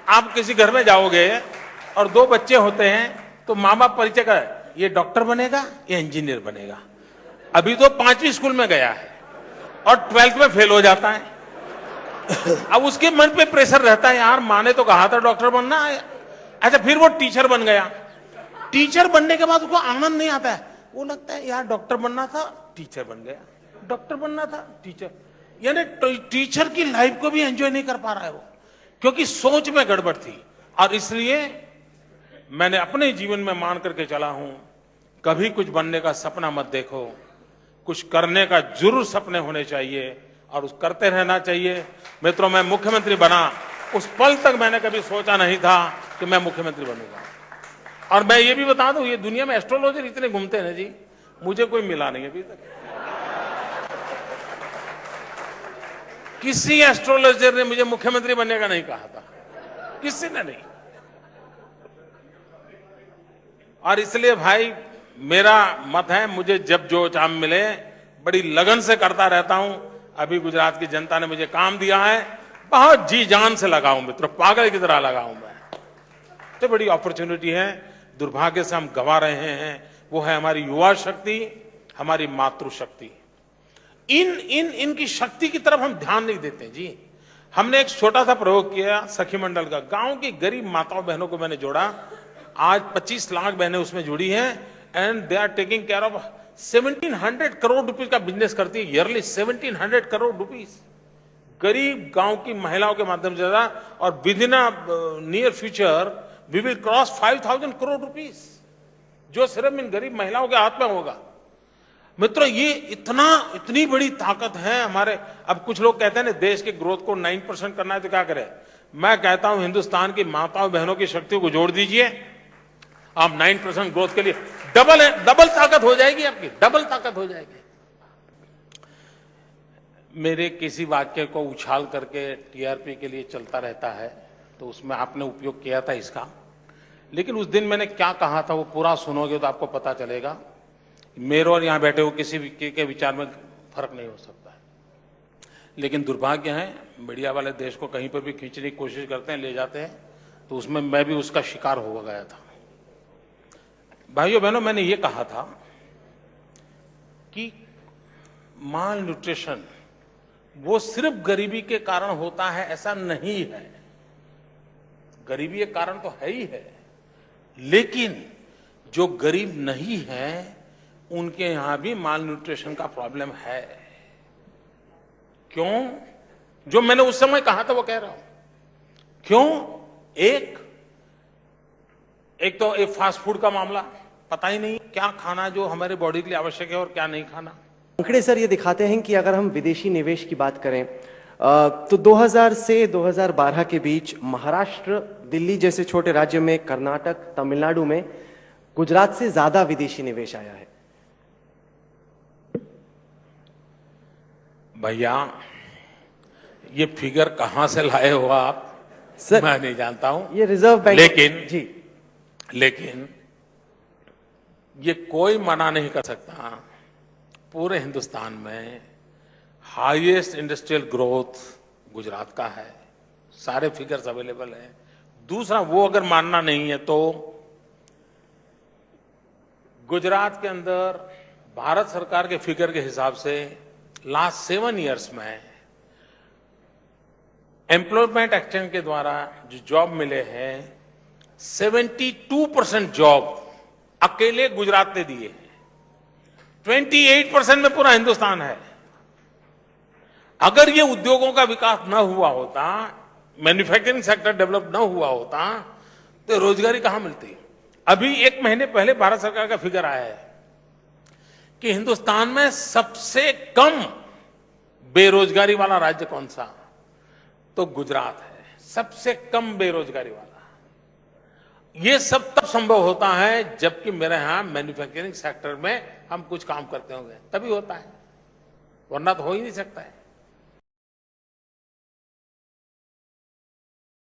आप किसी घर में जाओगे और दो बच्चे होते हैं तो माँ बाप परिचय का ये डॉक्टर बनेगा ये इंजीनियर बनेगा। अभी तो 5वीं स्कूल में गया है और 12th में फेल हो जाता है। अब उसके मन पे प्रेशर रहता है, यार माँ ने तो कहा था डॉक्टर बनना है। अच्छा, फिर वो टीचर बन गया। टीचर बनने के बाद उसको आनंद नहीं आता है, वो लगता है यार डॉक्टर बनना था टीचर बन गया, डॉक्टर बनना था टीचर, यानी टीचर की लाइफ को भी एंजॉय नहीं कर पा रहा है वो, क्योंकि सोच में गड़बड़ थी। और इसलिए मैंने अपने जीवन में मान करके चला हूं, कभी कुछ बनने का सपना मत देखो, कुछ करने का जरूर सपने होने चाहिए और उस करते रहना चाहिए। मित्रों, मैं मुख्यमंत्री बना उस पल तक मैंने कभी सोचा नहीं था कि मैं मुख्यमंत्री बनूंगा। और मैं ये भी बता दूं, ये दुनिया में एस्ट्रोलॉजर इतने घूमते हैं जी, मुझे कोई मिला नहीं अभी तक। किसी एस्ट्रोलॉजर ने मुझे मुख्यमंत्री बनने का नहीं कहा था, किसी ने नहीं। और इसलिए भाई मेरा मत है, मुझे जब जो काम मिले बड़ी लगन से करता रहता हूं। अभी गुजरात की जनता ने मुझे काम दिया है, बहुत जी जान से लगाऊं मित्रों, पागल की तरह लगाऊं मैं। तो बड़ी अपॉर्चुनिटी है, दुर्भाग्य से हम गवा रहे हैं, वो है हमारी युवा शक्ति, हमारी मातृशक्ति। इनकी शक्ति की तरफ हम ध्यान नहीं देते जी। हमने एक छोटा सा प्रयोग किया सखी मंडल का, गांव की गरीब माताओं बहनों को मैंने जोड़ा। आज 25 लाख बहनें उसमें जुड़ी हैं and they are taking care of 1700 crore rupees का बिजनेस करती है ईयरली। 1700 करोड़ रुपीज गरीब गांव की महिलाओं के माध्यम से ज्यादा, और within near future we will cross 5000 crore rupees, जो सिर्फ इन गरीब महिलाओं के हाथ में होगा। मित्रों, ये इतनी बड़ी ताकत है हमारे। अब कुछ लोग कहते हैं ना देश के ग्रोथ को 9% करना है तो क्या करें। मैं कहता हूं हिंदुस्तान की माताओं बहनों की शक्ति को जोड़ दीजिए, आप 9% ग्रोथ के लिए डबल ताकत हो जाएगी, आपकी डबल ताकत हो जाएगी। मेरे किसी वाक्य को उछाल करके टीआरपी के लिए चलता रहता है, तो उसमें आपने उपयोग किया था इसका, लेकिन उस दिन मैंने क्या कहा था वो पूरा सुनोगे तो आपको पता चलेगा। मेरे और यहां बैठे हुए किसी के विचार में फर्क नहीं हो सकता है, लेकिन दुर्भाग्य है मीडिया वाले देश को कहीं पर भी खींचने की कोशिश करते हैं, ले जाते हैं, तो उसमें मैं भी उसका शिकार हो गया था। भाइयों बहनों, मैंने ये कहा था कि माल न्यूट्रिशन वो सिर्फ गरीबी के कारण होता है ऐसा नहीं है। गरीबी एक कारण तो है ही है, लेकिन जो गरीब नहीं है उनके यहां भी माल न्यूट्रिशन का प्रॉब्लम है। क्यों? जो मैंने उस समय कहा था वो कह रहा हूं। क्यों? एक तो एक फास्ट फूड का मामला, पता ही नहीं क्या खाना जो हमारे बॉडी के लिए आवश्यक है और क्या नहीं खाना। आंकड़े सर ये दिखाते हैं कि अगर हम विदेशी निवेश की बात करें तो 2000 से 2012 के बीच महाराष्ट्र, दिल्ली जैसे छोटे राज्य में, कर्नाटक, तमिलनाडु में गुजरात से ज्यादा विदेशी निवेश आया है। भैया ये फिगर कहां से लाए हो आप सर? मैं नहीं जानता हूं, ये रिजर्व बैंक लेकिन ये कोई मना नहीं कर सकता, पूरे हिंदुस्तान में हाईएस्ट इंडस्ट्रियल ग्रोथ गुजरात का है, सारे फिगर्स अवेलेबल हैं। दूसरा, वो अगर मानना नहीं है तो गुजरात के अंदर भारत सरकार के फिगर के हिसाब से लास्ट 7 इयर्स में एम्प्लॉयमेंट एक्सचेंज के द्वारा जो जॉब मिले हैं 72% जॉब अकेले गुजरात ने दिए हैं। 28% में पूरा हिंदुस्तान है। अगर ये उद्योगों का विकास न हुआ होता, मैन्युफैक्चरिंग सेक्टर डेवलप न हुआ होता, तो रोजगारी कहां मिलती। अभी 1 महीने पहले भारत सरकार का फिगर आया है कि हिंदुस्तान में सबसे कम बेरोजगारी वाला राज्य कौन सा, तो गुजरात है, सबसे कम बेरोजगारी वाला। ये सब तब संभव होता है जबकि मेरे यहां मैन्युफैक्चरिंग सेक्टर में हम कुछ काम करते होंगे, तभी होता है, वरना तो हो ही नहीं सकता है।